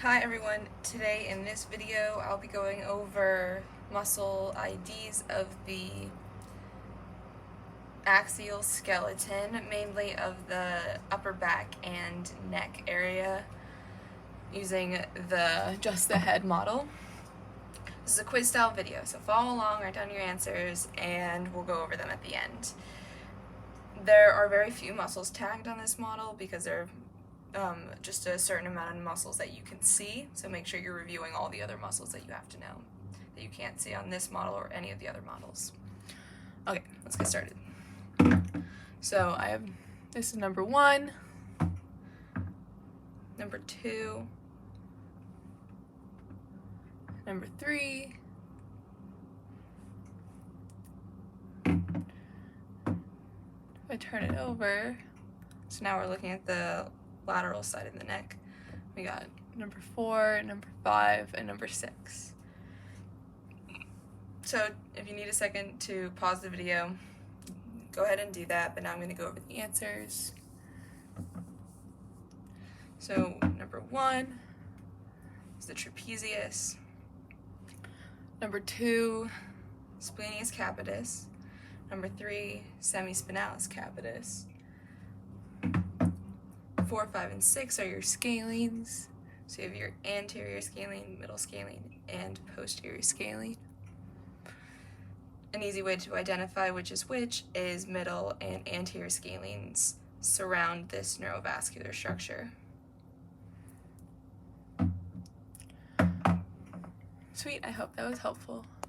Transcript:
Hi everyone, today in this video I'll be going over muscle IDs of the axial skeleton, mainly of the upper back and neck area, using just the head model. This is a quiz style video, so follow along, write down your answers, and we'll go over them at the end. There are very few muscles tagged on this model because they're just a certain amount of muscles that you can see, so make sure you're reviewing all the other muscles that you have to know that you can't see on this model or any of the other models. Okay, let's get started. So this is number 1, number 2, number 3, if I turn it over, so now we're looking at the lateral side of the neck. We got number 4, number 5, and number 6. So if you need a second to pause the video, go ahead and do that, but now I'm going to go over the answers. So number 1 is the trapezius. Number 2, splenius capitis. Number 3, semispinalis capitis. 4, 5, and 6 are your scalenes. So you have your anterior scalene, middle scalene, and posterior scalene. An easy way to identify which is middle and anterior scalenes surround this neurovascular structure. Sweet, I hope that was helpful.